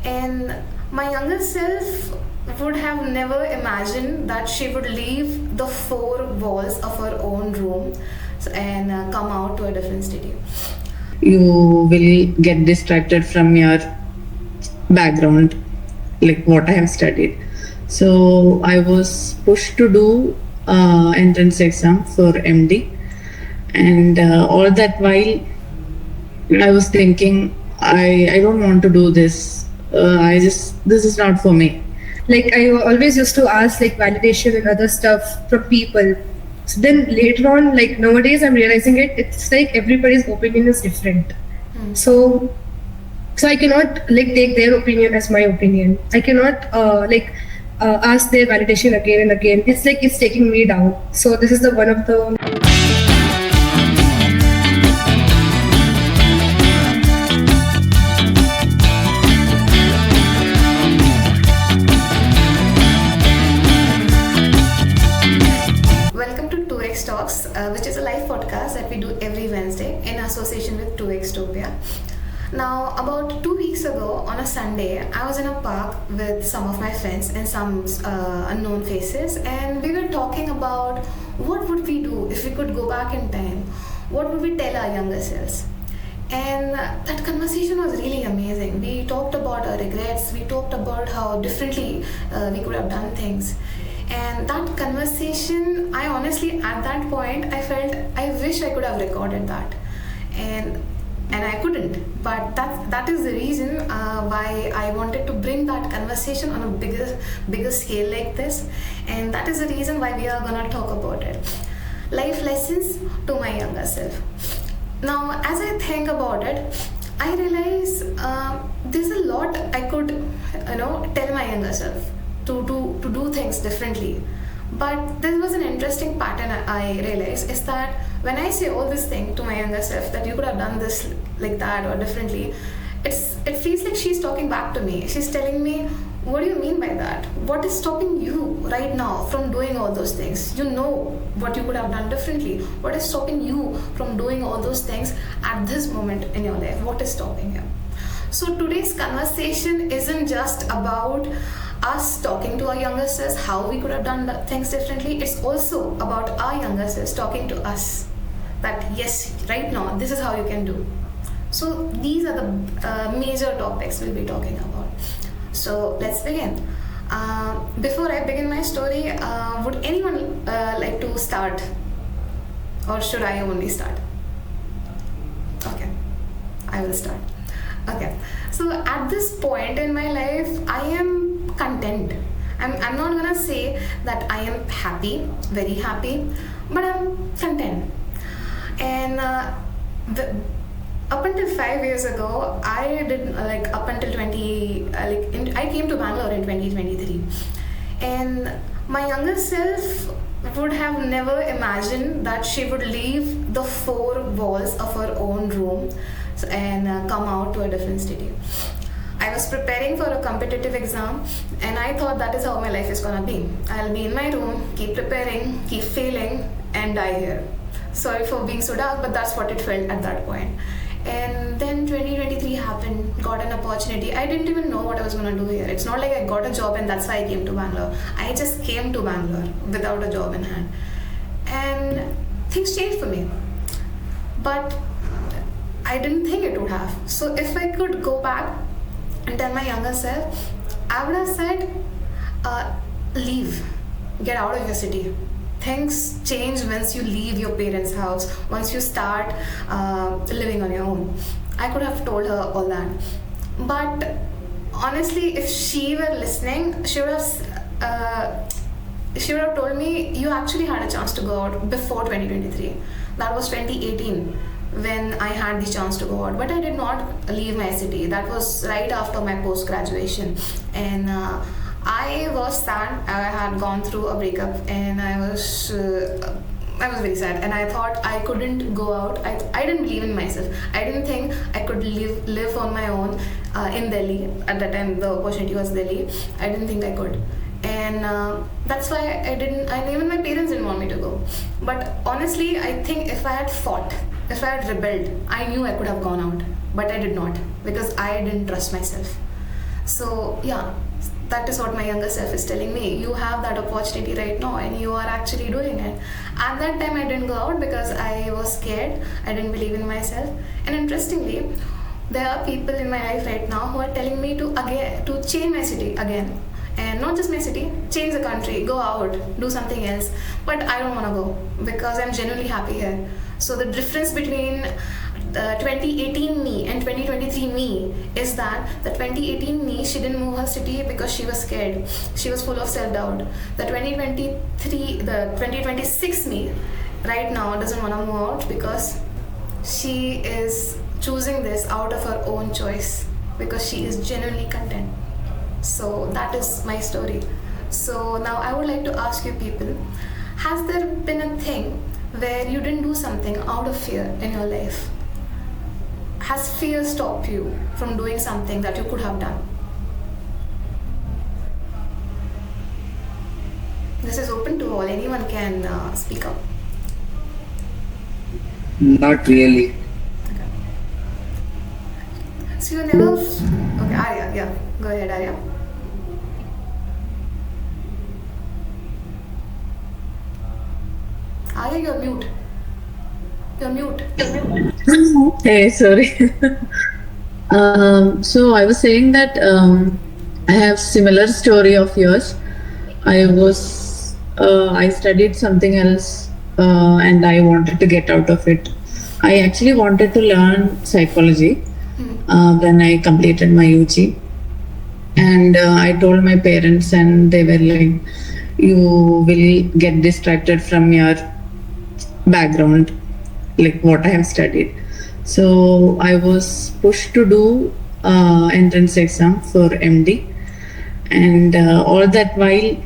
And my younger self would have never imagined that she would leave the four walls of her own room and come out to a different city. You will get distracted from your background, like what I have studied. So I was pushed to do entrance exam for MD, and all that while I was thinking, I don't want to do this. This is not for me. Like I always used to ask like validation and other stuff from people. So then later on, like nowadays I'm realizing it's like everybody's opinion is different. So I cannot like take their opinion as my opinion. I cannot ask their validation again and again. It's like it's taking me down. So this is the one of the Welcome to TwoXTalks, which is a live podcast that we do every Wednesday in association with TwoXTopia. Now, about 2 weeks ago on a Sunday, I was in a park with some of my friends and some unknown faces, and we were talking about what would we do if we could go back in time? What would we tell our younger selves? And that conversation was really amazing. We talked about our regrets, we talked about how differently we could have done things. And that conversation, I honestly, at that point, I felt I wish I could have recorded that. And I couldn't, but that is the reason why I wanted to bring that conversation on a bigger scale like this, and that is the reason why we are gonna talk about it. Life lessons to my younger self. Now, as I think about it, I realize there's a lot I could, tell my younger self to do things differently. But there was an interesting pattern I realized is that when I say all this thing to my younger self that you could have done this like that or differently, it feels like she's talking back to me. She's telling me, what do you mean by that? What is stopping you right now from doing all those things? You know what you could have done differently. What is stopping you from doing all those things at this moment in your life? What is stopping you? So today's conversation isn't just about us talking to our younger selves, how we could have done things differently. It's also about our younger selves talking to us that yes, right now, this is how you can do. So these are the major topics we'll be talking about. So let's begin. Before I begin my story, would anyone like to start? Or should I only start? Okay, I will start. Okay, so at this point in my life, I am content. I'm not gonna say that I am happy, very happy, but I'm content. And up until 5 years ago, I did up until I came to Bangalore in 2023, and my younger self would have never imagined that she would leave the four walls of her own room and come out to a different city. I was preparing for a competitive exam, and I thought that is how my life is gonna be. I'll be in my room, keep preparing, keep failing, and die here. Sorry for being so dark, but that's what it felt at that point. And then 2023 happened, got an opportunity. I didn't even know what I was gonna do here. It's not like I got a job and that's why I came to Bangalore. I just came to Bangalore without a job in hand. And things changed for me. But I didn't think it would have. So if I could go back and tell my younger self, I would have said, leave, get out of your city. Things change once you leave your parents' house, once you start living on your own. I could have told her all that. But honestly, if she were listening, she would have told me, you actually had a chance to go out before 2023. That was 2018. When I had the chance to go out, but I did not leave my city. That was right after my post-graduation, and I was sad. I had gone through a breakup, and I was very sad, and I thought I couldn't go out. I didn't believe in myself. I didn't think I could live on my own in Delhi. At that time, the opportunity was Delhi. I didn't think I could. And that's why I didn't, and even my parents didn't want me to go. But honestly, I think if I had fought, if I had rebelled, I knew I could have gone out, but I did not, because I didn't trust myself. So yeah, that is what my younger self is telling me. You have that opportunity right now and you are actually doing it. At that time I didn't go out because I was scared. I didn't believe in myself. And interestingly, there are people in my life right now who are telling me to change my city again. And not just my city, change the country, go out, do something else. But I don't want to go because I'm genuinely happy here. So the difference between 2018 me and 2023 me is that the 2018 me, she didn't move her city because she was scared. She was full of self-doubt. The 2026 me right now doesn't want to move out because she is choosing this out of her own choice because she is genuinely content. So that is my story. So now I would like to ask you people, has there been a thing where you didn't do something out of fear in your life? Has fear stopped you from doing something that you could have done? This is open to all. Anyone can speak up. Not really. Okay. So you never... Okay, Arya, yeah. Go ahead, Arya. Arya, you're mute. You're mute. Hey, sorry. So I was saying that I have similar story of yours. I studied something else and I wanted to get out of it. I actually wanted to learn psychology when I completed my UG. And I told my parents, and they were like, "You will get distracted from your background, like what I have studied." So I was pushed to do entrance exam for MD, and all that while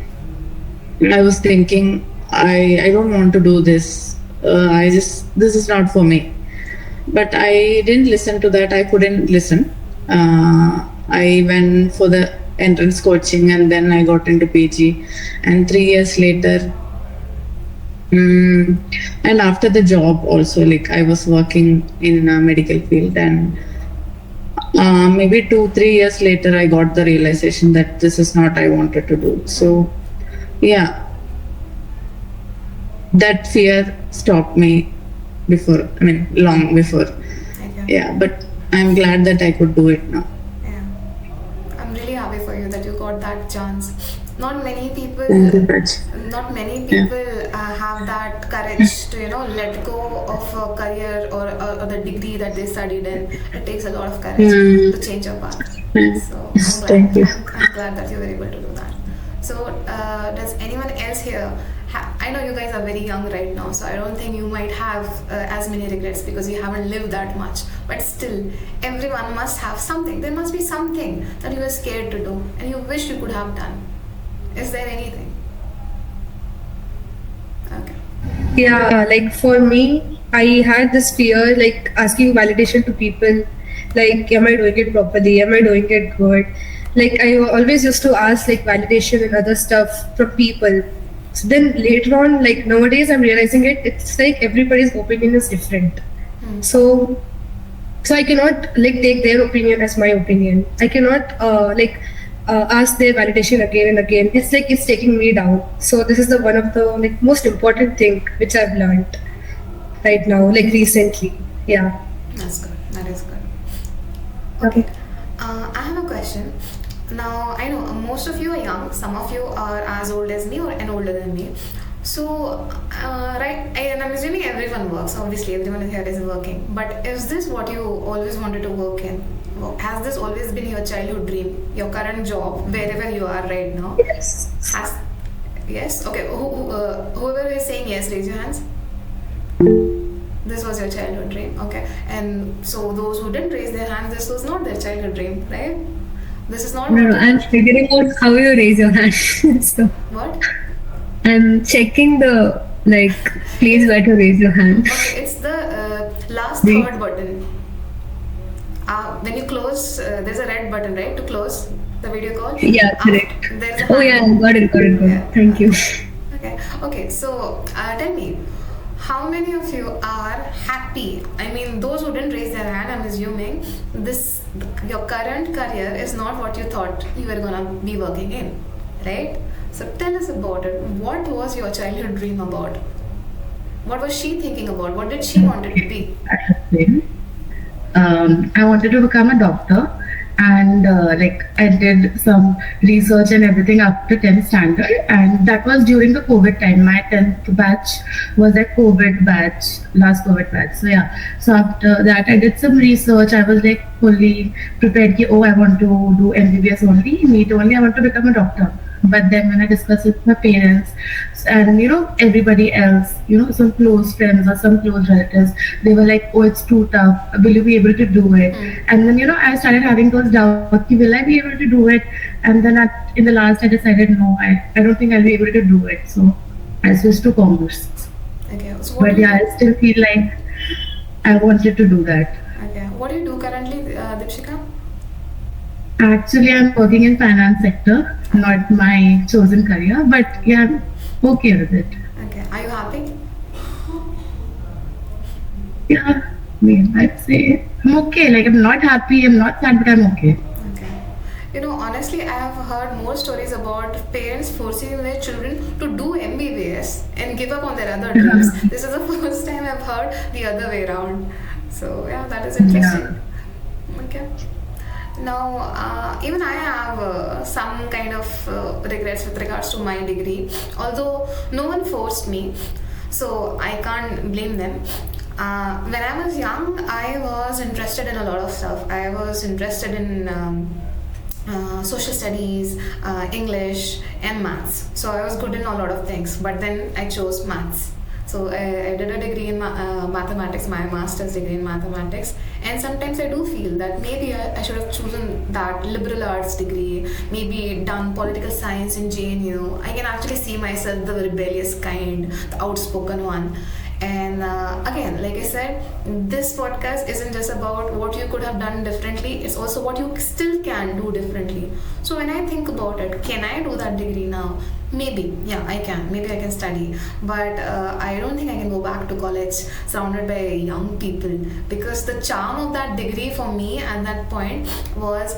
I was thinking, I don't want to do this. This is not for me. But I didn't listen to that. I couldn't listen. I went for the entrance coaching, and then I got into PG. And 3 years later, and after the job also, like I was working in a medical field, and maybe 2-3 years later, I got the realization that this is not I wanted to do. So, yeah, that fear stopped me before. I mean, long before. Okay. Yeah, but I'm glad that I could do it now. Yeah. I'm really happy for you that you got that chance. Not many people Thank you, Prachi. Have that courage to let go of a career or the degree that they studied in. It takes a lot of courage to change your path. So Thank you. I'm glad that you were able to do that. So does anyone else here I know you guys are very young right now, so I don't think you might have as many regrets because you haven't lived that much. But still, everyone must have something. There must be something that you were scared to do and you wish you could have done. Is there anything? Okay. Yeah, like for me, I had this fear, like asking validation to people, like, am I doing it properly? Am I doing it good? Like, I always used to ask like validation and other stuff from people. So then later on, like nowadays, I'm realizing it's like everybody's opinion is different. So I cannot like take their opinion as my opinion. I cannot ask their validation again and again. It's like it's taking me down. So this is the one of the like most important thing which I've learned right now, like recently. Yeah. That's good. That is good. Okay. I have a question. Now, I know most of you are young, some of you are as old as me and older than me. So, and I'm assuming everyone works, obviously everyone here is working. But is this what you always wanted to work in? Has this always been your childhood dream, your current job, wherever you are right now? Yes. Yes? Okay, whoever is saying yes, raise your hands. This was your childhood dream, okay. And so those who didn't raise their hands, this was not their childhood dream, right? This is not. No, I'm figuring out how you raise your hand. So What? I'm checking the place where to raise your hand. Okay, it's the last third button. When you close, there's a red button, right, to close the video call? Yeah, correct. There's a Oh yeah, got it. Yeah. Thank you. Okay. So tell me, how many of you are happy? I mean, those who didn't raise their hand, I'm assuming this your current career is not what you thought you were gonna be working in, right? So tell us about it. What was your childhood dream about? What was she thinking about? What did she wanted to be? I wanted to become a doctor, and like I did some research and everything up to 10th standard, and that was during the COVID time. My 10th batch was that COVID batch, last COVID batch. So yeah, so after that I did some research. I was like fully prepared ki, oh, I want to do MBBS only, NEET only, I want to become a doctor. But then when I discussed with my parents and everybody else, some close friends or some close relatives, they were like, oh, it's too tough, will you be able to do it? And then I started having those doubts, will I be able to do it? And then in the last I decided, no, I don't think I'll be able to do it. So I switched to commerce. Okay, so But yeah, I still feel like I wanted to do that. Okay, what do you do currently, Deepshika? Actually, I'm working in finance sector, not my chosen career, but yeah, I'm okay with it. Okay, are you happy? Yeah, I'd say I'm okay. Like, I'm not happy, I'm not sad, but I'm okay. Okay. Honestly, I have heard more stories about parents forcing their children to do MBBS and give up on their other dreams. This is the first time I've heard the other way around. So yeah, that is interesting. Okay. Now, even I have some kind of regrets with regards to my degree, although no one forced me, so I can't blame them. When I was young, I was interested in a lot of stuff. I was interested in social studies, English, and maths. So I was good in a lot of things, but then I chose maths. So I did a degree in mathematics, my master's degree in mathematics, and sometimes I do feel that maybe I should have chosen that liberal arts degree, maybe done political science in JNU. I can actually see myself the rebellious kind, the outspoken one. And again, like I said, this podcast isn't just about what you could have done differently, it's also what you still can do differently. So when I think about it, can I do that degree now? Maybe, yeah, I can. Maybe I can study. But I don't think I can go back to college surrounded by young people, because the charm of that degree for me at that point was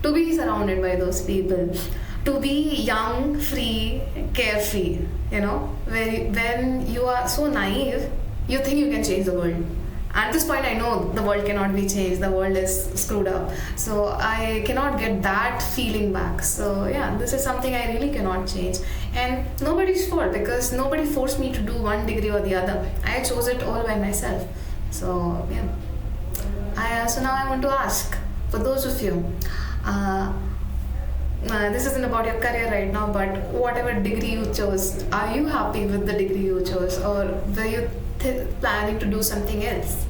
to be surrounded by those people, to be young, free, carefree, when you are so naive, you think you can change the world. At this point, I know the world cannot be changed, the world is screwed up. So I cannot get that feeling back. So yeah, this is something I really cannot change. And nobody's fault, because nobody forced me to do one degree or the other. I chose it all by myself. So yeah. So now I want to ask, for those of you, this isn't about your career right now, but whatever degree you chose, are you happy with the degree you chose, or were you planning to do something else?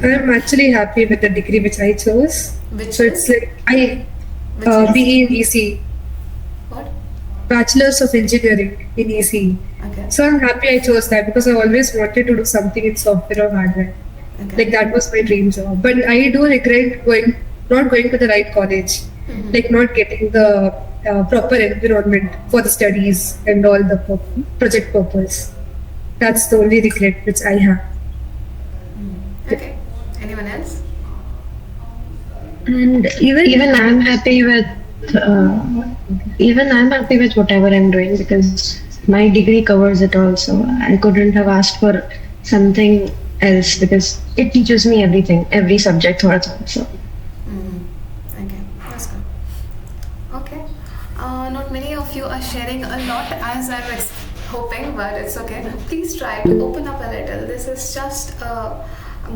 I'm actually happy with the degree which I chose. Which it's like BE in EC. What? Bachelor's of Engineering in EC. Okay. So I'm happy I chose that, because I always wanted to do something in software or hardware. Okay. Like, that was my dream job. But I do regret not going to the right college, like not getting the proper environment for the studies and all the project purpose. That's the only regret which I have. Okay. Anyone else? And even I'm happy with whatever I'm doing, because my degree covers it all. So I couldn't have asked for something else, because it teaches me everything, every subject or so. Okay, that's good. Okay. Not many of you are sharing a lot as I was hoping, but it's okay. Please try to open up a little. This is just a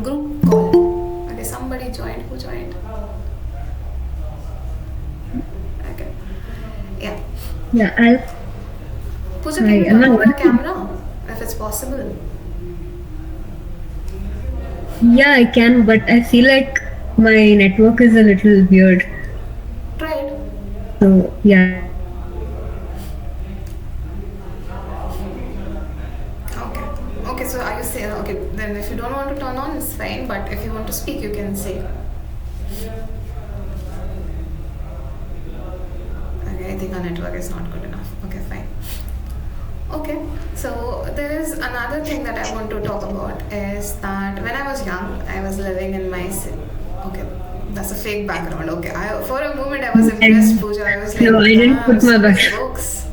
group call. Okay, somebody joined. Who joined? Okay. Yeah. Yeah, Pooja, can you turn on your camera if it's possible? yeah, I can, but I feel like my network is a little weird. Try it. So yeah. Okay, so are you saying, okay, then if you don't want to turn on, it's fine, but if you want to speak, you can say. Okay, I think our network is not good enough. Okay, fine. Okay, so there is another thing that I want to talk about is that when I was young, I was living in my city. Okay, that's a fake background. Okay, for a moment I was impressed, Pooja. I was like, No, I didn't put so my much back. books.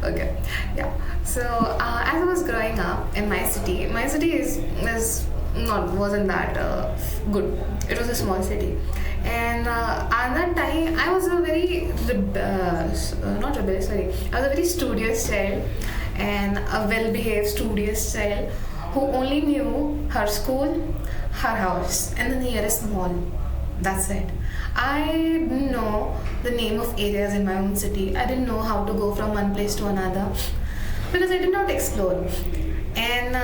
Okay, yeah. So as I was growing up in my city is not wasn't that good. It was a small city, and at that time I was a very not rebellious. Sorry, I was a very studious child and a well-behaved studious child who only knew her school, her house, and the nearest mall. That's it. I didn't know the name of areas in my own city. I didn't know how to go from one place to another because I did not explore. And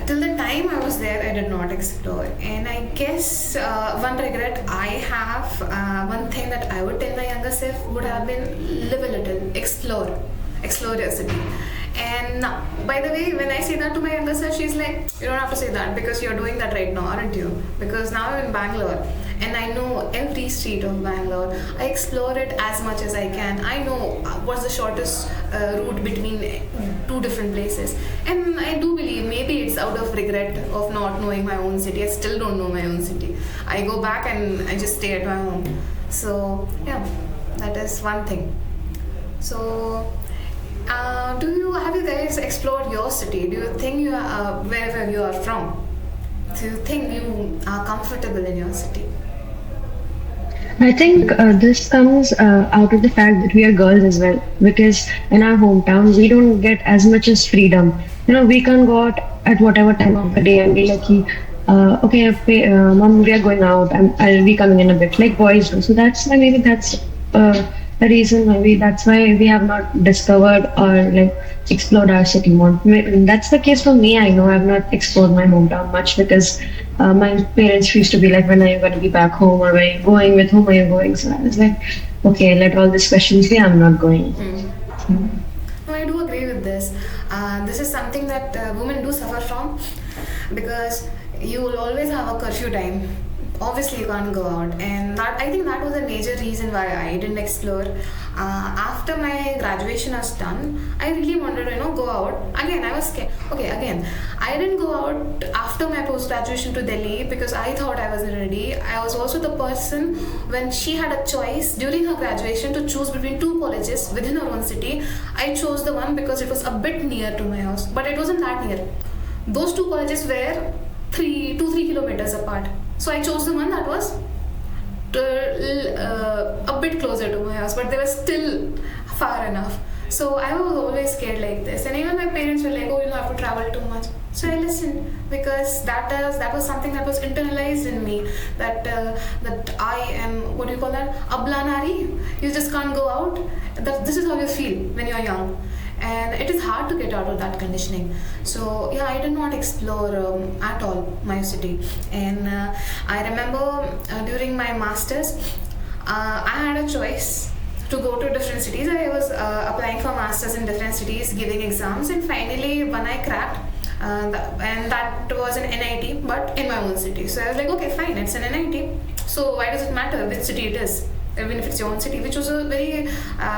till the time I was there, I did not explore. And I guess one regret I have, one thing that I would tell my younger self would have been live a little, explore your city. And now, by the way, when I say that to my younger self, she's like, you don't have to say that because you're doing that right now, aren't you? Because now I'm in Bangalore and I know every street of Bangalore. I explore it as much as I can. I know what's the shortest route between two different places. And I do believe maybe it's out of regret of not knowing my own city. I still don't know my own city. I go back and I just stay at my home. So, yeah, that is one thing. So, have you guys explored your city? Do you think you are wherever you are from? Do you think you are comfortable in your city? I think this comes out of the fact that we are girls as well, because in our hometown we don't get as much as freedom. We can go out at whatever time of the day and be like, okay, mom, we are going out, and I'll be coming in a bit, like boys do. So that's why maybe that's the reason. Maybe that's why we have not discovered or like explored our city more. That's the case for me. I know I've not explored my hometown much because my parents used to be like, when are you going to be back home, or where are you going, with whom are you going? So I was like, okay, let all these questions be, I'm not going. No, I do agree with this. This is something that women do suffer from because you will always have a curfew time. Obviously you can't go out, and that I think that was a major reason why I didn't explore. After my graduation was done, I really wanted to go out again. I was scared. Okay, again, I didn't go out after my post-graduation to Delhi because I thought I wasn't ready. I was also the person when she had a choice during her graduation to choose between two colleges within her own city. I chose the one because it was a bit near to my house, but it wasn't that near. Those two colleges were 3 kilometers apart. So I chose the one that was a bit closer to my house, but they were still far enough. So I was always scared like this, and even my parents were like, "Oh, you'll have to travel too much." So I listened because that was something that was internalized in me. That I am, what do you call that? Ablanari. You just can't go out. This is how you feel when you're young. And it is hard to get out of that conditioning. So yeah, I did not explore at all my city. And I remember during my masters, I had a choice to go to different cities. I was applying for masters in different cities, giving exams, and finally one I cracked. And that was an NIT, but in my own city. So I was like, okay, fine, it's an NIT. So why does it matter which city it is? Even if it's your own city, which was a very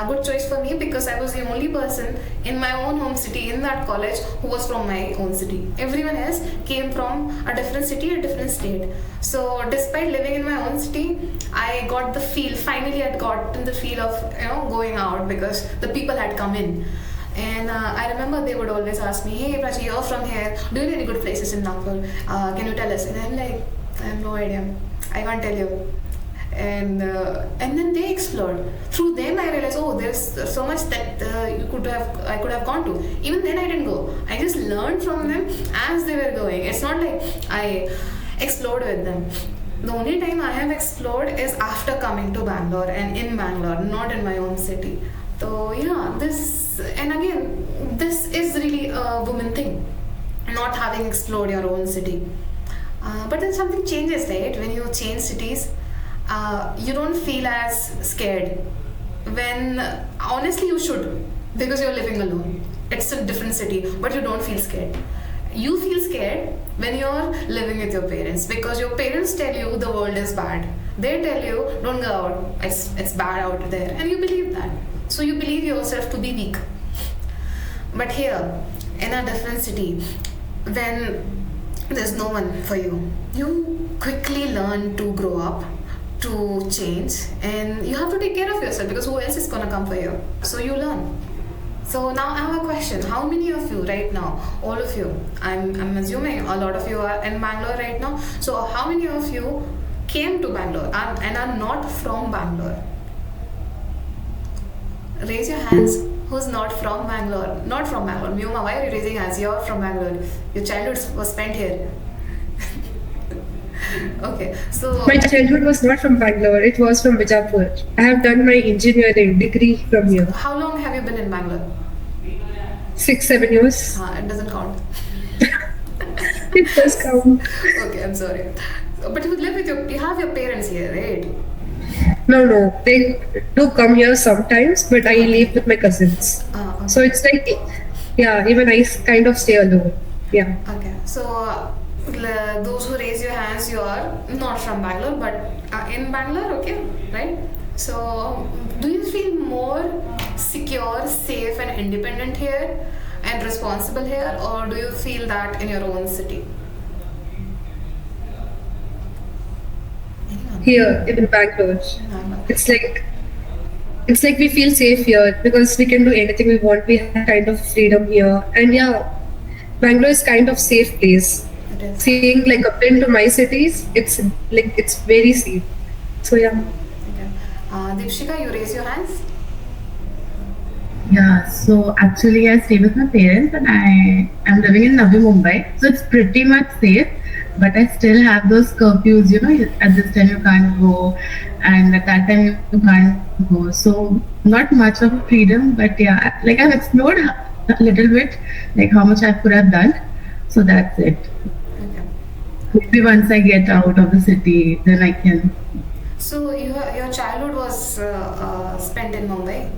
good choice for me because I was the only person in my own home city in that college who was from my own city. Everyone else came from a different city, a different state. So despite living in my own city, I got the feel, finally I'd gotten the feel of going out because the people had come in. And I remember they would always ask me, hey Prachi, you're from here, do you know any good places in Nagpur? Can you tell us? And I'm like, I have no idea, I can't tell you. And then they explored. Through them, I realized, oh, there's so much that I could have gone to. Even then, I didn't go. I just learned from them as they were going. It's not like I explored with them. The only time I have explored is after coming to Bangalore and in Bangalore, not in my own city. So yeah, this is really a woman thing, not having explored your own city. But then something changes, right? When you change cities. You don't feel as scared when honestly you should because you're living alone. It's a different city, but you don't feel scared. You feel scared when you're living with your parents because your parents tell you the world is bad. They tell you don't go out, it's bad out there, and you believe that. So you believe yourself to be weak. But here, in a different city, when there's no one for you, you quickly learn to grow up, to change, and you have to take care of yourself because who else is gonna come for you? So you learn. So now I have a question. How many of you right now, all of you, I'm assuming a lot of you are in Bangalore right now. So how many of you came to Bangalore and are not from Bangalore? Raise your hands. Who's not from Bangalore? Not from Bangalore. Myuma, why are you raising hands? You're from Bangalore. Your childhood was spent here. Okay, so My childhood was not from Bangalore, it was from Bijapur. I have done my engineering degree from here. how long have you been in Bangalore? 6-7 years. It doesn't count. It does count. Okay, I'm sorry. But you live with you have your parents here, right? No, they do come here sometimes, but I live with my cousins. Okay. So it's like, yeah, even I kind of stay alone. Yeah. Okay, so those who raise your hands, you are not from Bangalore, but in Bangalore, okay, right? So, do you feel more secure, safe, and independent here, and responsible here, or do you feel that in your own city? Anyone? Here in Bangalore. Bangalore. It's like we feel safe here because we can do anything we want. We have kind of freedom here. And yeah, Bangalore is kind of safe place. It is. Seeing like compared to my cities, it's like it's very safe. So yeah. Okay. Deepshika, you raise your hands. Yeah, so actually I stay with my parents and I am living in Navi Mumbai. So it's pretty much safe, but I still have those curfews, at this time you can't go and at that time you can't go. So not much of freedom, but yeah, like I've explored a little bit, like how much I could have done. So that's it. Okay. Maybe once I get out of the city, then I can. So your childhood was spent in Mumbai.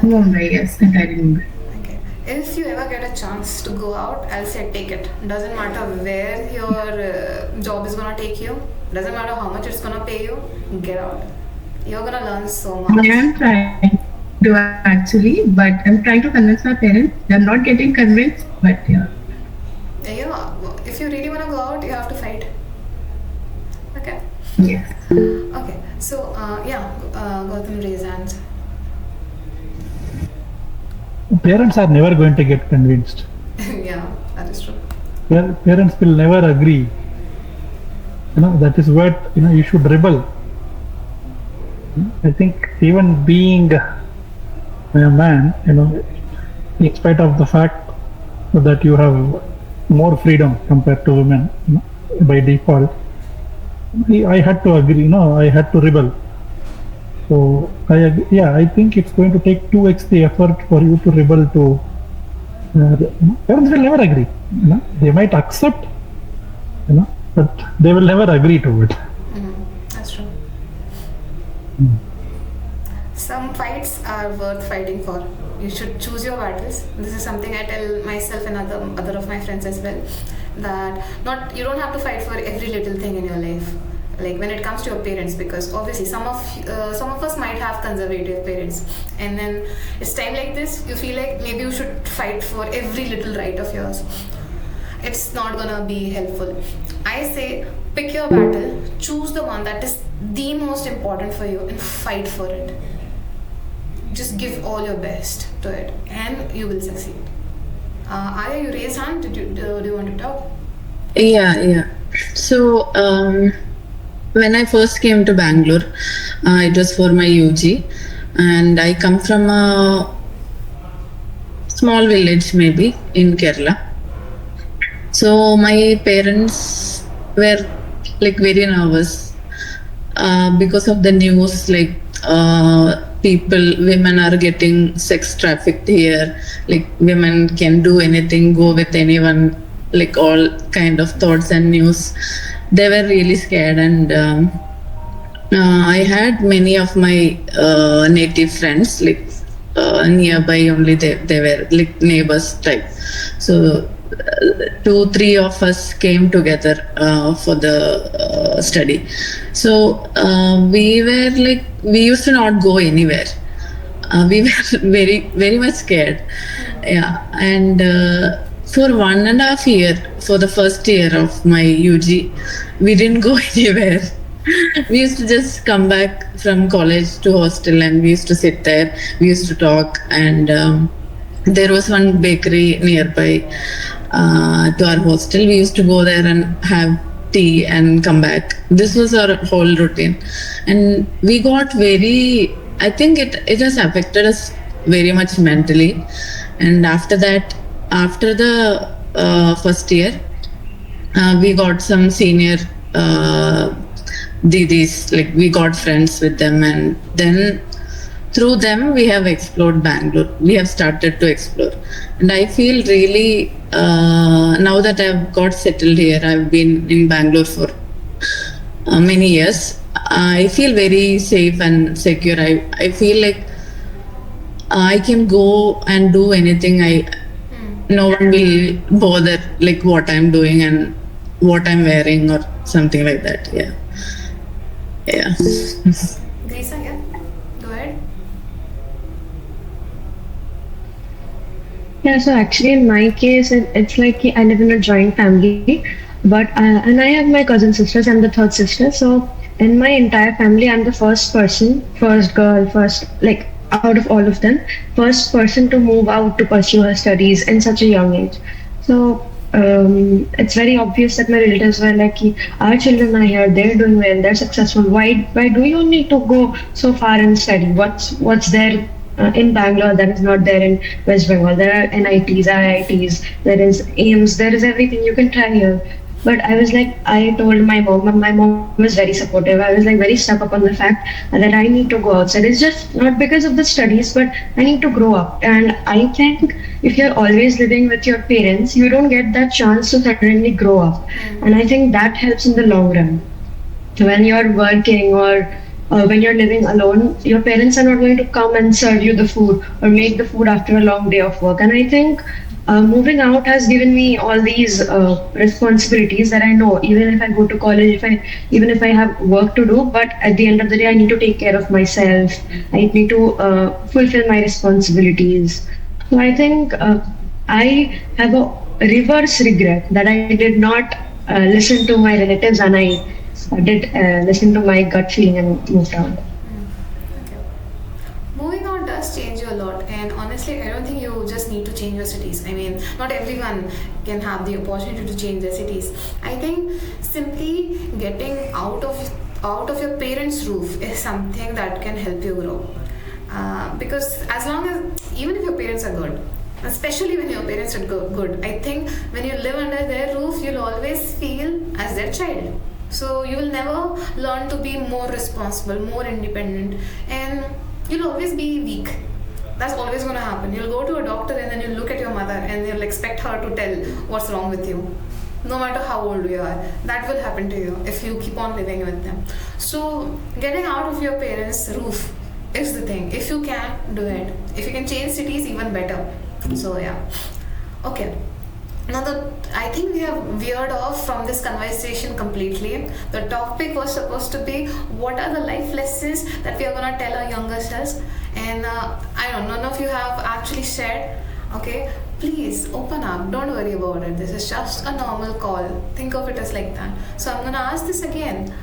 Mumbai, yes, entirely Mumbai. Okay. If you ever get a chance to go out, I'll say take it. Doesn't matter where your job is gonna take you. Doesn't matter how much it's gonna pay you. Get out. You're gonna learn so much. I am trying to actually, but I'm trying to convince my parents. They're not getting convinced, but yeah. Yeah. If you really wanna go out, you have to fight. Okay. Yes. Okay. So Gautam, raise hands. Parents are never going to get convinced. Yeah, that is true. Parents will never agree. That is what you should rebel. I think even being a man, in spite of the fact that you have more freedom compared to women, by default, I had to agree. I had to rebel. So I think it's going to take 2x the effort for you to rebel to. Parents will never agree. They might accept, but they will never agree to it. That's true. Some fights are worth fighting for. You should choose your battles. This is something I tell myself and other of my friends as well. That you don't have to fight for every little thing in your life. Like when it comes to your parents, because obviously some of us might have conservative parents, and then it's time like this you feel like maybe you should fight for every little right of yours. It's not gonna be helpful. I say pick your battle, choose the one that is the most important for you, and fight for it. Just give all your best to it, and you will succeed. Arya, you raised hand. Do you want to talk? Yeah. So when I first came to Bangalore, it was for my UG, and I come from a small village maybe in Kerala. So my parents were like very nervous because of the news, like women are getting sex trafficked here, like women can do anything, go with anyone, like all kind of thoughts and news. They were really scared, and I had many of my native friends, like nearby only. They were like neighbors type. So 2-3 of us came together for the study. So we used to not go anywhere. We were very much scared. yeah, and for 1.5 year, for the first year of my UG, we didn't go anywhere. We used to just come back from college to hostel, and we used to sit there. We used to talk, and there was one bakery nearby to our hostel. We used to go there and have tea and come back. This was our whole routine, and we got very. I think it has affected us very much mentally, and after that, after the first year, we got some senior didis, like we got friends with them, and then through them we have explored Bangalore. We have started to explore, and I feel really now that I've got settled here, I've been in Bangalore for many years. I feel very safe and secure. I feel like I can go and do anything. No one will bother like what I'm doing and what I'm wearing or something like that. Yeah. Grisa, yeah? Go ahead. Yeah, so actually in my case, it's like I live in a joint family, but and I have my cousin sisters. I'm the third sister. So in my entire family, I'm the first person, first girl, first like out of all of them, first person to move out to pursue her studies in such a young age. So it's very obvious that my relatives were like, our children are here, they're doing well, they're successful. Why do you need to go so far and study? What's there in Bangalore that is not there in West Bengal? There are NITs, IITs, there is AIMS, there is everything you can try here. But I was like, I told my mom, and my mom was very supportive. I was like very stuck up on the fact that I need to go outside. It's just not because of the studies, but I need to grow up. And I think if you're always living with your parents, you don't get that chance to suddenly grow up. And I think that helps in the long run. When you're working or when you're living alone, your parents are not going to come and serve you the food or make the food after a long day of work. And I think moving out has given me all these responsibilities that I know even if I go to college, even if I have work to do, but at the end of the day I need to take care of myself. I need to fulfill my responsibilities. So I think I have a reverse regret that I did not listen to my relatives, and I did listen to my gut feeling and moved out. Okay. Moving out does change you a lot, and honestly, I don't think you just need to change your cities. I mean, not everyone can have the opportunity to change their cities. I think simply getting out of your parents' roof is something that can help you grow. Because as long as, even if your parents are good, especially when your parents are good, I think when you live under their roof, you'll always feel as their child. So you will never learn to be more responsible, more independent, and you'll always be weak. That's always going to happen. You'll go to a doctor and then you'll look at your mother and you'll expect her to tell what's wrong with you. No matter how old you are, that will happen to you if you keep on living with them. So getting out of your parents' roof is the thing. If you can, do it. If you can change cities, even better. So yeah. Okay. Now I think we have veered off from this conversation completely. The topic was supposed to be what are the life lessons that we are going to tell our younger selves, and I don't know, none of you have actually shared. Okay, please open up, don't worry about it. This is just a normal call. Think of it as like that. So I'm going to ask this again.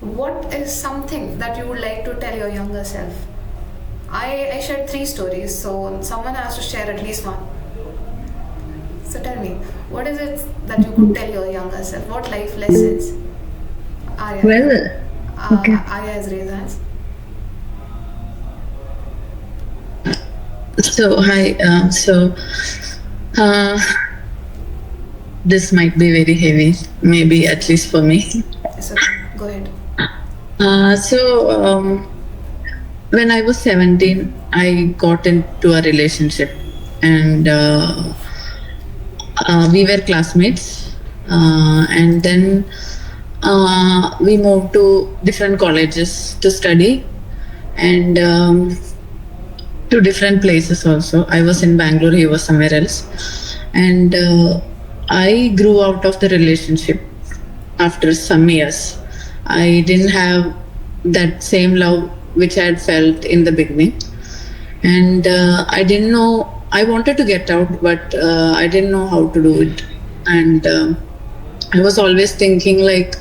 What is something that you would like to tell your younger self? I shared 3 stories, so someone has to share at least one. So tell me, what is it that you could tell your younger self? What life lessons? Arya. Well, okay. Arya has raised hands. So hi. This might be very heavy, maybe at least for me. So go ahead. When I was 17, I got into a relationship, and we were classmates, and then we moved to different colleges to study, and to different places also. I was in Bangalore, he was somewhere else, and I grew out of the relationship after some years. I didn't have that same love which I had felt in the beginning, and I didn't know I wanted to get out, but I didn't know how to do it. And I was always thinking like,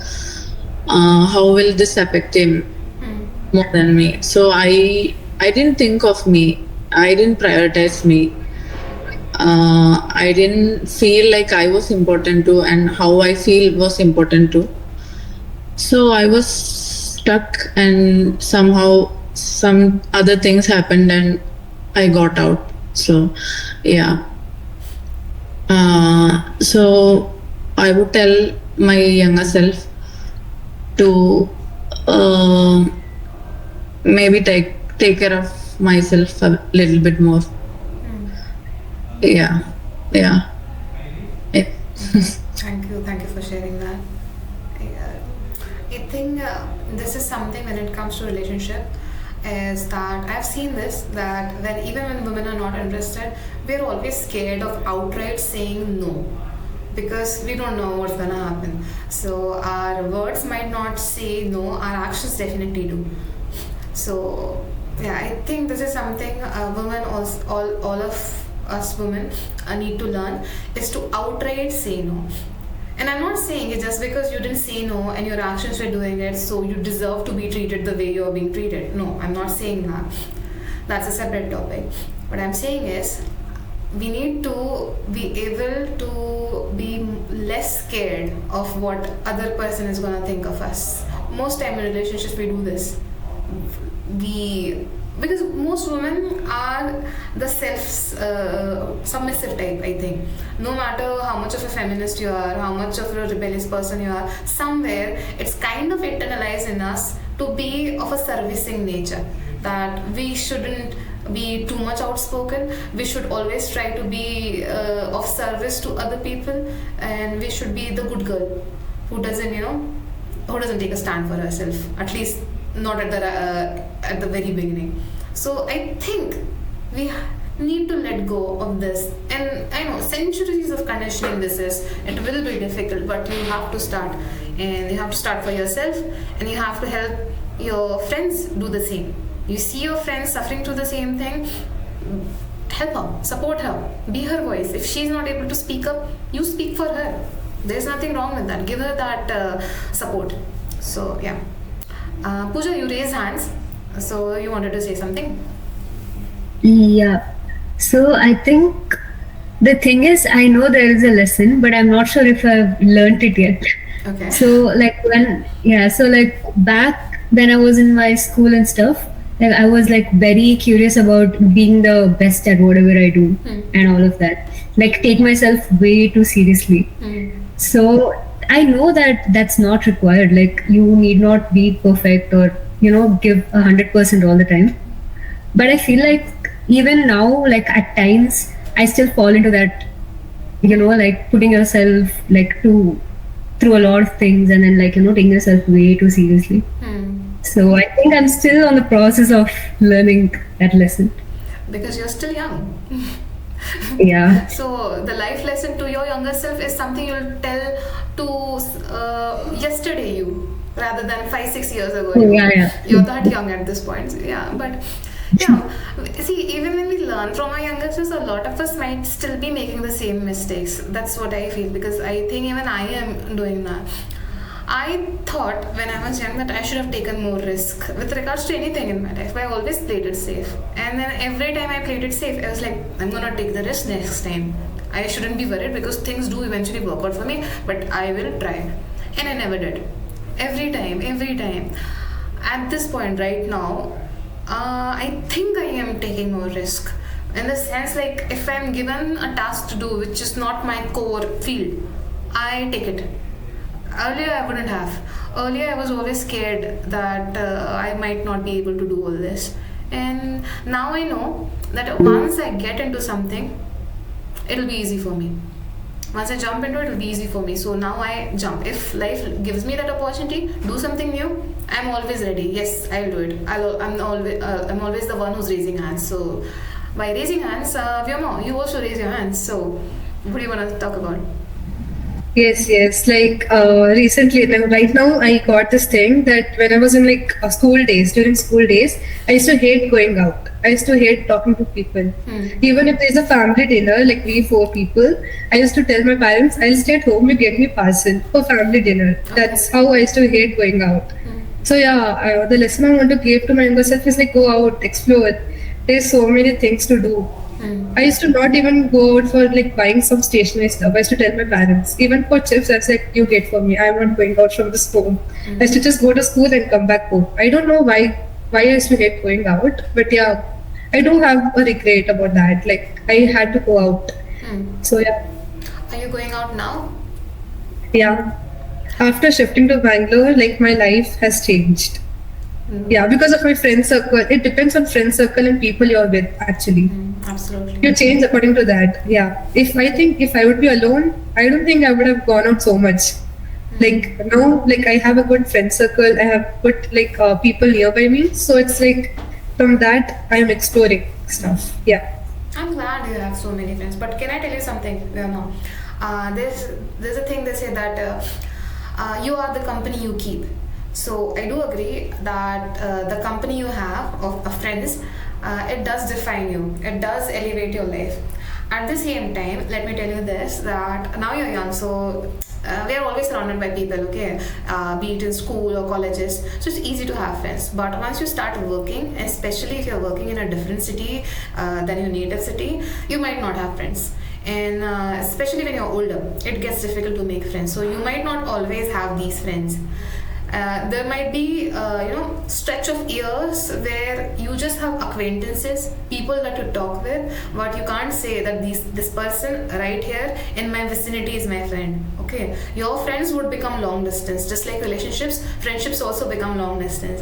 how will this affect him more than me? So I didn't think of me. I didn't prioritize me. I didn't feel like I was important too, and how I feel was important too. So I was stuck, and somehow some other things happened, and I got out. So, yeah. So I would tell my younger self to maybe take care of myself a little bit more. Yeah. Yeah. Thank you for sharing that. I think this is something when it comes to relationship, is that I've seen this, that when women are not interested, we're always scared of outright saying no, because we don't know what's gonna happen. So our words might not say no, our actions definitely do. So yeah, I think this is something women, all of us women need to learn, is to outright say no. And I'm not saying it just because you didn't say no and your actions were doing it, so you deserve to be treated the way you're being treated. No, I'm not saying that. That's a separate topic. What I'm saying is, we need to be able to be less scared of what other person is going to think of us. Most time in relationships we do this. Because most women are the submissive type, I think. No matter how much of a feminist you are, how much of a rebellious person you are, somewhere it's kind of internalized in us to be of a servicing nature, that we shouldn't be too much outspoken, we should always try to be of service to other people, and we should be the good girl who doesn't take a stand for herself, at least not at the very beginning. So I think we need to let go of this, and I know centuries of conditioning this is, it will be difficult, but you have to start, and you have to start for yourself, and you have to help your friends do the same. You see your friends suffering through the same thing, help her, support her, be her voice. If she's not able to speak up, you speak for her. There's nothing wrong with that. Give her that support. So yeah. Pooja, you raise hands, so you wanted to say something? Yeah. So I think the thing is, I know there is a lesson, but I'm not sure if I've learned it yet. Okay. So like back when I was in my school and stuff, like I was like very curious about being the best at whatever I do and all of that. Like take myself way too seriously. So I know that that's not required. Like you need not be perfect or give 100% all the time. But I feel like even now, like at times, I still fall into that. Like putting yourself like through a lot of things, and then like taking yourself way too seriously. So I think I'm still on the process of learning that lesson. Because you're still young. Yeah. So the life lesson to your younger self is something you'll tell to yesterday you, rather than 5-6 years ago. Yeah. You're that young at this point. Yeah, but yeah. See, even when we learn from our younger selves, a lot of us might still be making the same mistakes. That's what I feel, because I think even I am doing that. I thought when I was young that I should have taken more risk with regards to anything in my life. I always played it safe, and then every time I played it safe, I was like, I'm gonna take the risk next time. I shouldn't be worried because things do eventually work out for me, but I will try. And I never did. Every time. At this point right now, I think I am taking more risk. In the sense, like, if I'm given a task to do which is not my core field, I take it. Earlier I wouldn't have. Earlier I was always scared that I might not be able to do all this. And now I know that once I get into something, it'll be easy for me. Once I jump into it, it'll be easy for me. So now I jump. If life gives me that opportunity, do something new, I'm always ready. Yes, I'll do it. I'm always the one who's raising hands. So by raising hands, Vyoma, you also raise your hands. So what do you want to talk about? Yes. Like recently, right now, I got this thing that when I was in like school days, during school days, I used to hate going out. I used to hate talking to people. Even if there's a family dinner, like we four people, I used to tell my parents, I'll stay at home, you get me parcel for family dinner. That's how I used to hate going out. So yeah, the lesson I want to give to my younger self is like go out, explore. There's so many things to do. I used to not even go out for like buying some stationery stuff. I used to tell my parents, even for chips, I was like, you get for me. I'm not going out from this home. I used to just go to school and come back home. I don't know why I used to hate going out, but yeah, I do have a regret about that. Like I had to go out. So yeah. Are you going out now? Yeah. After shifting to Bangalore, like my life has changed. Yeah, because of my friend circle. It depends on friend circle and people you're with actually. Absolutely. You change according to that. Yeah. If I would be alone, I don't think I would have gone out so much. Like now, like I have a good friend circle. I have good like people nearby me. So it's like from that I am exploring stuff. Yeah. I'm glad you have so many friends. But can I tell you something? No. There's a thing they say that you are the company you keep. So I do agree that the company you have of friends, it does define you. It does elevate your life. At the same time, let me tell you this, that now you're young, so we are always surrounded by people, okay, be it in school or colleges, so it's easy to have friends. But once you start working, especially if you're working in a different city than your native city, you might not have friends. And especially when you're older, it gets difficult to make friends, so you might not always have these friends. There might be stretch of years where you just have acquaintances, people that you talk with, but you can't say that this person right here in my vicinity is my friend. Okay, your friends would become long distance, just like relationships, friendships also become long distance.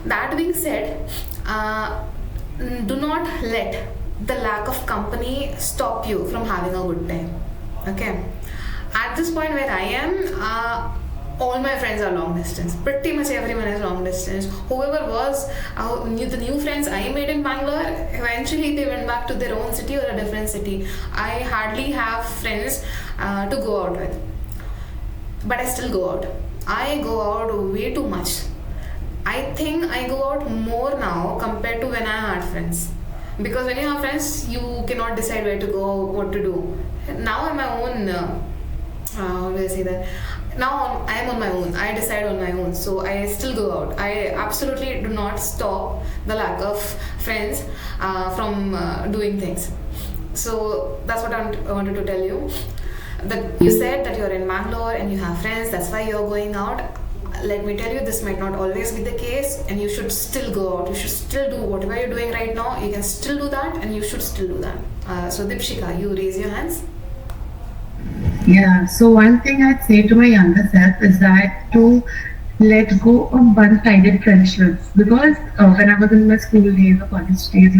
That being said, do not let the lack of company stop you from having a good time. Okay, at this point where I am, all my friends are long distance. Pretty much everyone is long distance. Whoever was the new friends I made in Bangalore, eventually they went back to their own city or a different city. I hardly have friends to go out with, but I still go out. I go out way too much. I think I go out more now compared to when I had friends, because when you have friends you cannot decide where to go, what to do. Now I'm my own how do I say that? Now I am on my own. I decide on my own. So I still go out. I absolutely do not stop the lack of friends from doing things. So that's what I wanted to tell you. That you said that you're in Bangalore and you have friends. That's why you're going out. Let me tell you, this might not always be the case, and you should still go out. You should still do whatever you're doing right now. You can still do that, and you should still do that. So Dipshika, you raise your hands. Yeah, so one thing I'd say to my younger self is that to let go of one-sided friendships, because when I was in my school days or college days,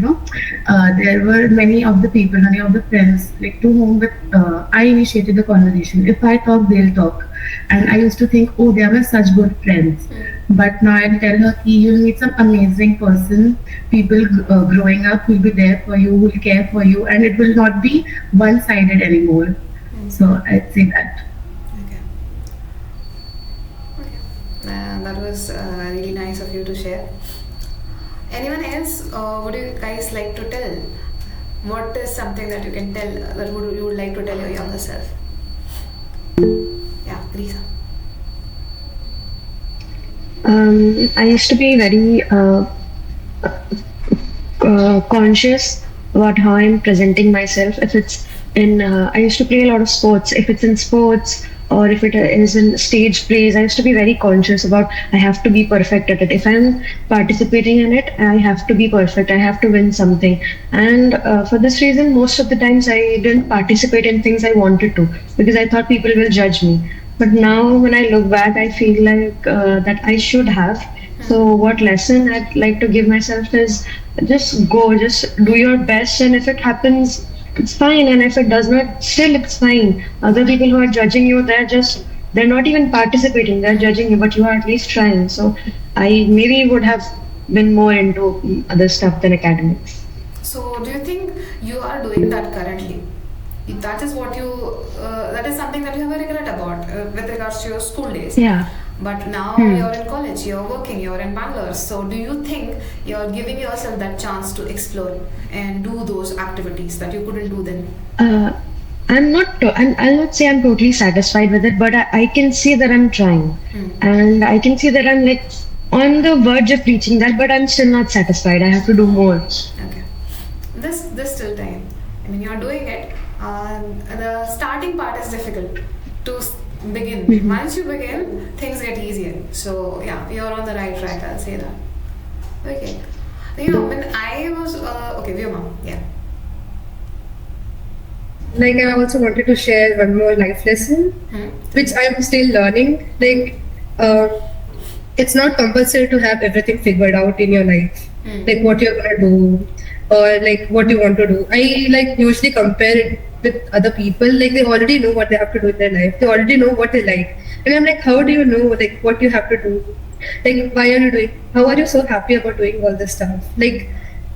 there were many of the friends like to whom I initiated the conversation. If I talk, they'll talk, and I used to think, oh, they are my such good friends. But now I tell her, you'll meet some amazing person, people growing up who will be there for you, who will care for you, and it will not be one-sided anymore. So I'd say that. Okay. That was really nice of you to share. Anyone else? Would you guys like to tell? What is something that you can tell that you would like to tell your younger self? Yeah, Lisa. I used to be very conscious about how I'm presenting myself. If it's I used to play a lot of sports. If it's in sports or if it is in stage plays, I used to be very conscious about I have to be perfect at it. If I'm participating in it, I have to be perfect. I have to win something. And for this reason, most of the times I didn't participate in things I wanted to because I thought people will judge me. But now when I look back, I feel like that I should have. So what lesson I'd like to give myself is just go, just do your best, and if it happens, it's fine, and if it does not, still it's fine. Other people who are judging you, they're not even participating, they're judging you, but you are at least trying. So I maybe would have been more into other stuff than academics. So do you think you are doing that currently? Do that is what you that is something that you have a regret about with regards to your school days. Yeah. But now you're in college, you're working, you're in Bangalore. So do you think you're giving yourself that chance to explore and do those activities that you couldn't do then? I'll not say I'm totally satisfied with it, but I can see that I'm trying. And I can see that I'm like on the verge of reaching that, but I'm still not satisfied. I have to do more. Okay. This still time. I mean, you're doing it. The starting part is difficult to begin. Once you begin, things get easier. So yeah, you're on the right track. I'll say that. Okay. You know, when I was okay, Vyoma, yeah. Like, I also wanted to share one more life lesson, which I'm still learning. Like, it's not compulsory to have everything figured out in your life, like what you're gonna do or like what you want to do. I like usually compare it with other people. Like, they already know what they have to do in their life. They already know what they like, and I'm like, how do you know like what you have to do? Like, why are you doing? How are you so happy about doing all this stuff? Like,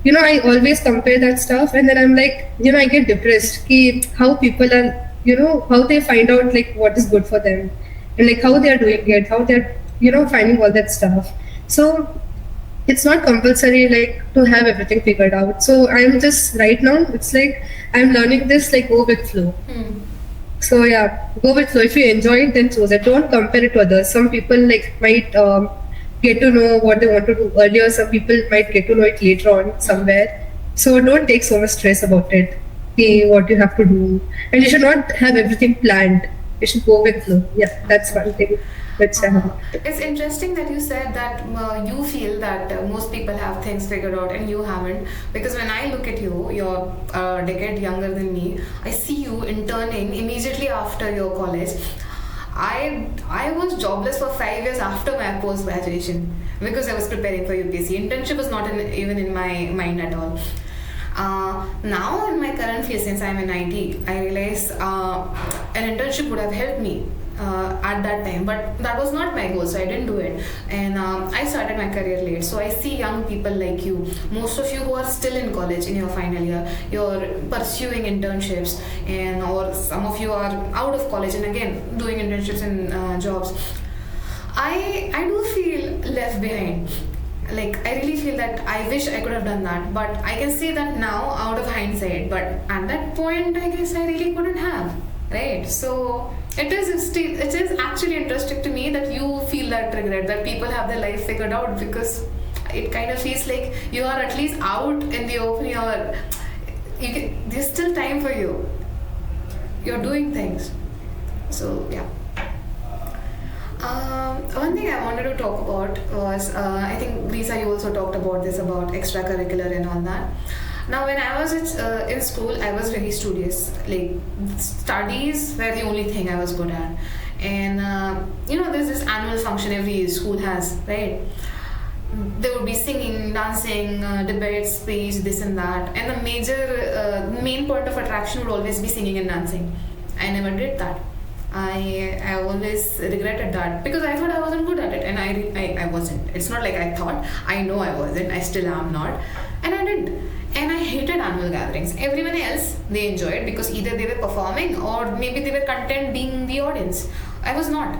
you know, I always compare that stuff, and then I'm like, you know, I get depressed. How people are, you know, how they find out like what is good for them, and like how they are doing it, how they're, you know, finding all that stuff. So it's not compulsory like to have everything figured out. So I'm just right now, it's like I'm learning this, like, go with flow. So yeah, go with flow. If you enjoy it, then choose it. Don't compare it to others. Some people like might get to know what they want to do earlier. Some people might get to know it later on somewhere. So don't take so much stress about it. See what you have to do, and you should not have everything planned. You should go with flow. Yeah, that's one thing. It's interesting that you said that you feel that most people have things figured out and you haven't, because when I look at you, you're a decade younger than me. I see you interning immediately after your college. I was jobless for 5 years after my post graduation because I was preparing for UPSC. Internship was not even in my mind at all. Now in my current field, since I'm in IT, I realize an internship would have helped me at that time, but that was not my goal, so I didn't do it. And I started my career late. So I see young people like you, most of you who are still in college in your final year, you're pursuing internships, and or some of you are out of college and again doing internships and jobs. I do feel left behind. Like, I really feel that I wish I could have done that, but I can say that now out of hindsight, but at that point I guess I really couldn't have, right? So it is actually interesting to me that you feel that regret, that people have their life figured out, because it kind of feels like you are at least out in the open. There's still time for you. You're doing things. So yeah. One thing I wanted to talk about was, I think Lisa, you also talked about this, about extracurricular and all that. Now, when I was in school, I was very studious. Like, studies were the only thing I was good at. And there's this annual function every school has, right? There would be singing, dancing, debates, speech, this and that. And the main point of attraction would always be singing and dancing. I never did that. I always regretted that because I thought I wasn't good at it, and I wasn't. It's not like I thought. I know I wasn't. I still am not. And I did. And I hated annual gatherings. Everyone else, they enjoyed because either they were performing or maybe they were content being the audience. I was not.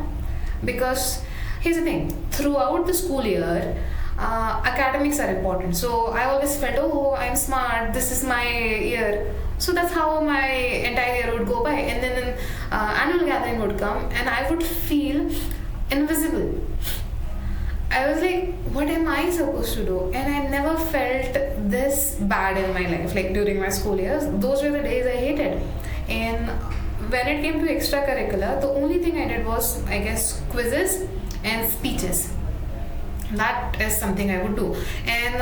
Because here's the thing. Throughout the school year, academics are important. So I always felt, oh, I'm smart. This is my year. So that's how my entire year would go by. And then annual gathering would come and I would feel invisible. I was like, what am I supposed to do? And I never felt this bad in my life, like during my school years. Those were the days I hated. And when it came to extracurricular, the only thing I did was, I guess, quizzes and speeches. That is something I would do. And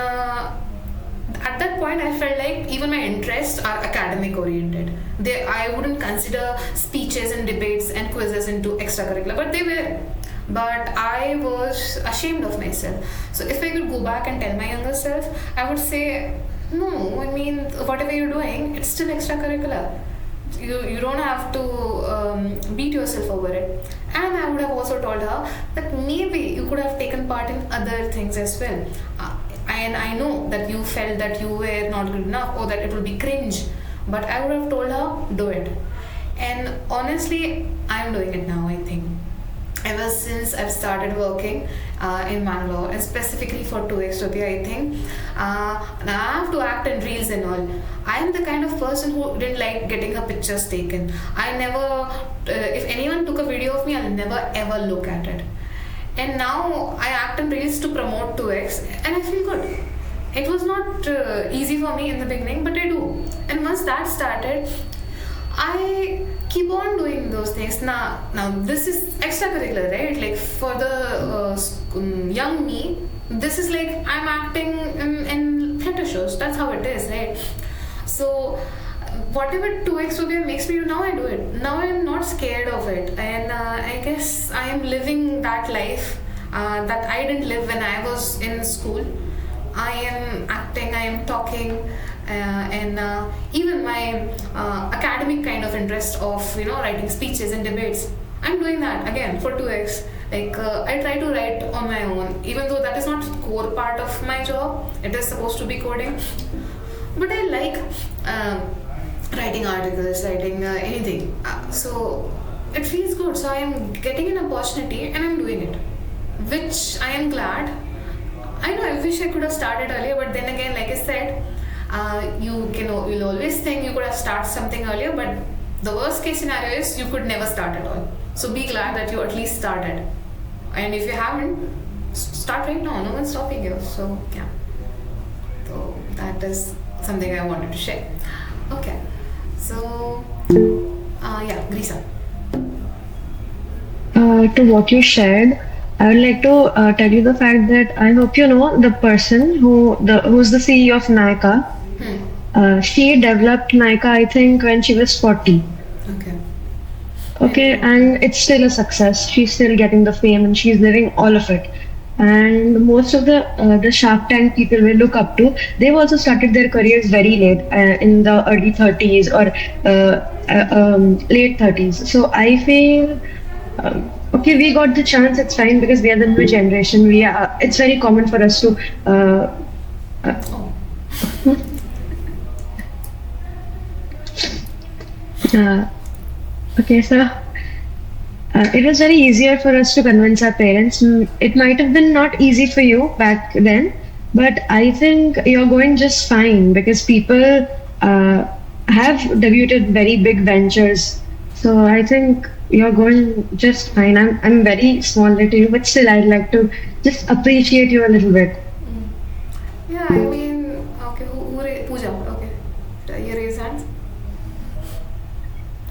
at that point, I felt like even my interests are academic oriented. I wouldn't consider speeches and debates and quizzes into extracurricular, but they were. But I was ashamed of myself. So if I could go back and tell my younger self, I would say, no, I mean, whatever you're doing, it's still extracurricular. You don't have to beat yourself over it. And I would have also told her that maybe you could have taken part in other things as well. And I know that you felt that you were not good enough or that it would be cringe. But I would have told her, do it. And honestly, I'm doing it now, I think. Ever since I've started working in Bangalore, and specifically for TwoXTopia, I think. And I have to act in reels and all. I am the kind of person who didn't like getting her pictures taken. I never, if anyone took a video of me, I'll never ever look at it. And now I act in reels to promote 2x, and I feel good. It was not easy for me in the beginning, but I do. And once that started, I keep on doing those things. Now this is extracurricular, right? Like for the young me, this is like I'm acting in theatre shows. That's how it is, right? So whatever 2XTopia makes me do now, I do it. Now I'm not scared of it, and I guess I am living that life that I didn't live when I was in school. I am acting, I am talking, and even my academic kind of interest of writing speeches and debates. I'm doing that again for 2x. Like I try to write on my own, even though that is not core part of my job. It is supposed to be coding, but I like writing articles, writing anything. So it feels good. So I am getting an opportunity and I'm doing it, which I am glad. I know I wish I could have started earlier, but then again, like I said, you'll always think you could have started something earlier, but the worst case scenario is you could never start at all. So be glad that you at least started, and if you haven't, start right now. No one's stopping you. So yeah, so that is something I wanted to share. Okay, so yeah, Grisa. To what you shared, I would like to tell you the fact that I hope you know the person who's the CEO of Nykaa. She developed Nykaa, I think, when she was 40. Okay, and it's still a success. She's still getting the fame and she's living all of it. And most of the Shark Tank people we look up to, they've also started their careers very late, in the early 30s or late 30s. So I feel, okay, we got the chance. It's fine because we are the new generation. It's very common for us to. Okay, so it was very easier for us to convince our parents. It might have been not easy for you back then, but I think you're going just fine because people have debuted very big ventures. So I think you're going just fine. I'm very small to you, but still I'd like to just appreciate you a little bit. Yeah, I mean, okay, Pooja, okay, you raise hands.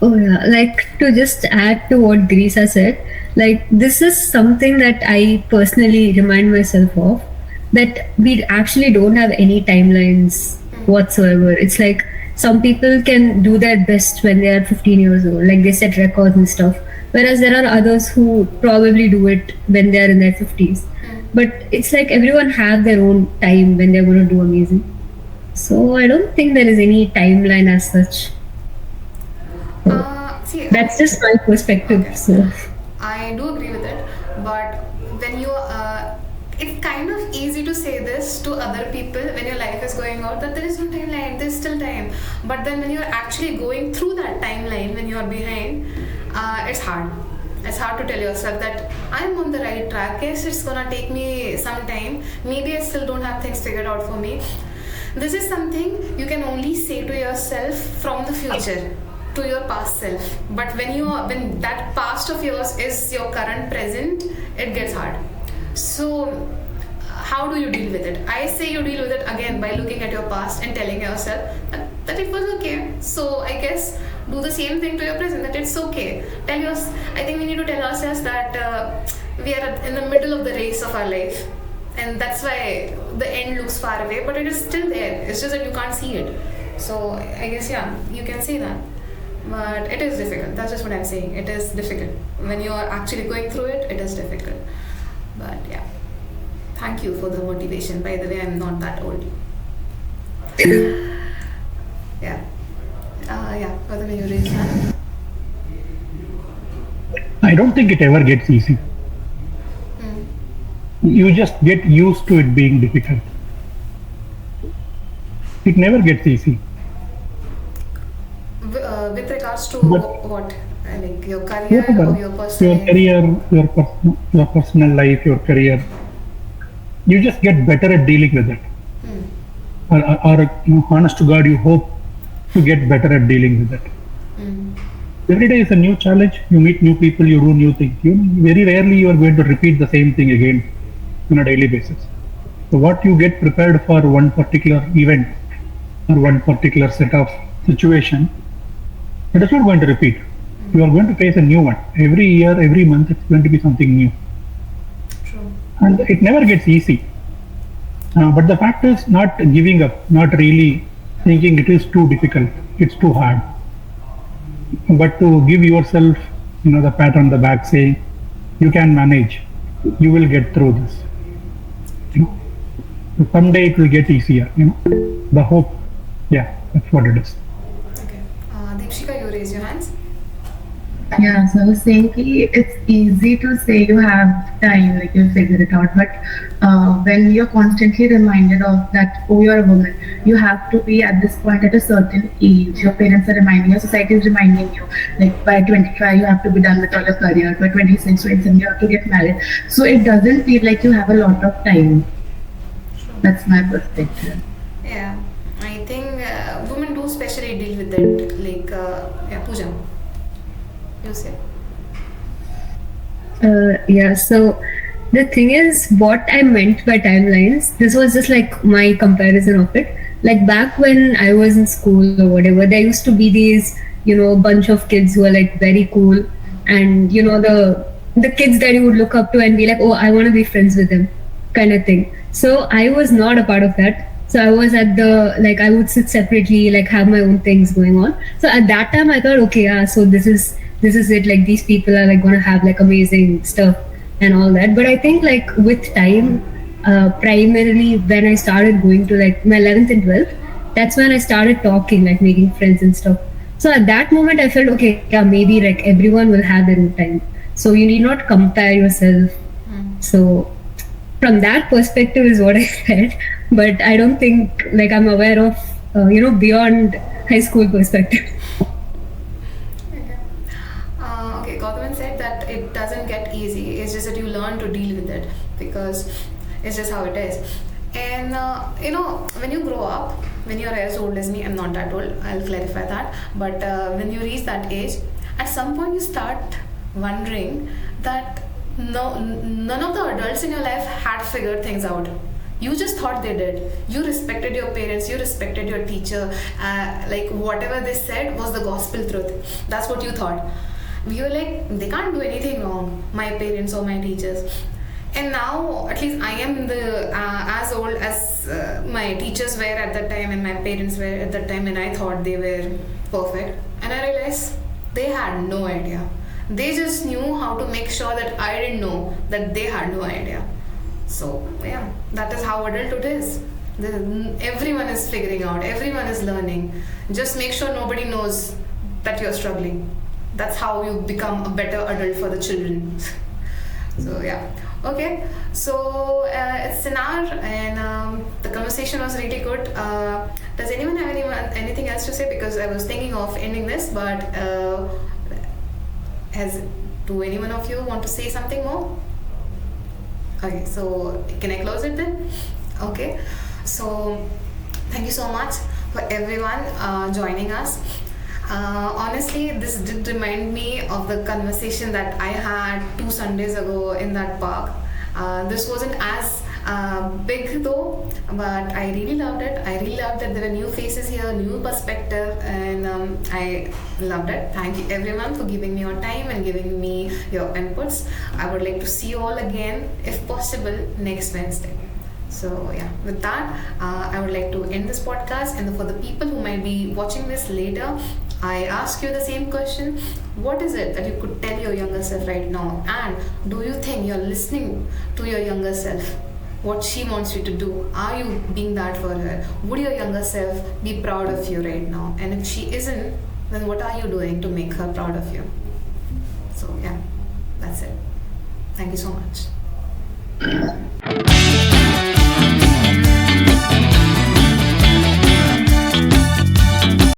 Oh yeah, like to just add to what Grisa said, like this is something that I personally remind myself of, that we actually don't have any timelines whatsoever. It's like some people can do their best when they are 15 years old, like they set records and stuff, whereas there are others who probably do it when they are in their 50s. But it's like everyone have their own time when they're going to do amazing. So I don't think there is any timeline as such. See, That's just my perspective. Okay. So I do agree with it, but when you, it's kind of easy to say this to other people when your life is going out that there is no timeline, there's still time. But then when you're actually going through that timeline, when you're behind, it's hard. It's hard to tell yourself that I'm on the right track. Yes, it's gonna take me some time. Maybe I still don't have things figured out for me. This is something you can only say to yourself from the future, to your past self. But when that past of yours is your current present, it gets hard. So how do you deal with it? I say you deal with it again by looking at your past and telling yourself that it was okay. So I guess do the same thing to your present, that it's okay. I think we need to tell ourselves that we are in the middle of the race of our life, and that's why the end looks far away, but it is still there. It's just that you can't see it. So I guess, yeah, you can say that. But it is difficult. That's just what I'm saying. It is difficult. When you are actually going through it, it is difficult. But yeah. Thank you for the motivation. By the way, I'm not that old. Yeah. Yeah. By the way, you raised hand. I don't think it ever gets easy. You just get used to it being difficult. It never gets easy. with regards to But what? Like your career whatever, or your personal your life? career, your personal life, your career, you just get better at dealing with it. Or honest to God, you hope to get better at dealing with it. Every day is a new challenge. You meet new people, you do new things. Very rarely you are going to repeat the same thing again on a daily basis. So what you get prepared for one particular event or one particular set of situation, it is not going to repeat. You are going to face a new one. Every year, every month, it's going to be something new. True. And it never gets easy. But the fact is not giving up, not really thinking it is too difficult, it's too hard. But to give yourself, the pat on the back saying, you can manage, you will get through this. Someday it will get easier, the hope, yeah, that's what it is. Okay. Deepshika, you raise your hands. Yeah, so I was saying ki it's easy to say you have time, like you'll figure it out, but when you're constantly reminded of that, oh, you're a woman, you have to be at this point at a certain age. Your parents are reminding you, society is reminding you, like by 25 you have to be done with all your career, by 26, 27 you have to get married. So it doesn't feel like you have a lot of time. That's my perspective. Yeah, I think women do especially deal with it. Like, Pooja, you say. Yeah, so the thing is, what I meant by timelines, this was just like my comparison of it. Like back when I was in school or whatever, there used to be these, bunch of kids who are like very cool, and the kids that you would look up to and be like, oh, I want to be friends with them, kind of thing. So I was not a part of that. So I was at I would sit separately, like have my own things going on. So at that time I thought, okay, yeah, so this is it, like these people are like gonna have like amazing stuff and all that. But I think like with time, primarily when I started going to like my 11th and 12th, that's when I started talking, like making friends and stuff. So at that moment I felt, okay, yeah, maybe like everyone will have their own time, so you need not compare yourself. So from that perspective is what I said, but I don't think like I'm aware of beyond high school perspective. Okay, Gautam said that it doesn't get easy. It's just that you learn to deal with it because it's just how it is. And when you grow up, when you're as old as me, I'm not that old, I'll clarify that. But when you reach that age, at some point you start wondering that none of the adults in your life had figured things out. You just thought they did. You respected your parents, you respected your teacher, like whatever they said was the gospel truth. That's what you thought. We were like, they can't do anything wrong, my parents or my teachers. And now, at least I am as old as my teachers were at that time and my parents were at that time, and I thought they were perfect. And I realized they had no idea. They just knew how to make sure that I didn't know that they had no idea. So yeah, that is how adulthood is. Everyone is figuring out, everyone is learning. Just make sure nobody knows that you're struggling. That's how you become a better adult for the children. So yeah. Okay, so it's an hour and the conversation was really good. Does anyone have anything else to say? Because I was thinking of ending this, but do any one of you want to say something more? Okay, so can I close it then? Okay, so thank you so much for everyone joining us. Honestly, this did remind me of the conversation that I had 2 Sundays ago in that park. This wasn't as big though, but I really loved it. I really loved that there were new faces here, new perspective, and I loved it. Thank you everyone for giving me your time and giving me your inputs. I would like to see you all again, if possible, next Wednesday. So yeah, with that, I would like to end this podcast. And for the people who might be watching this later, I ask you the same question. What is it that you could tell your younger self right now? And do you think you're listening to your younger self? What she wants you to do? Are you being that for her? Would your younger self be proud of you right now? And if she isn't, then what are you doing to make her proud of you? So yeah, that's it. Thank you so much.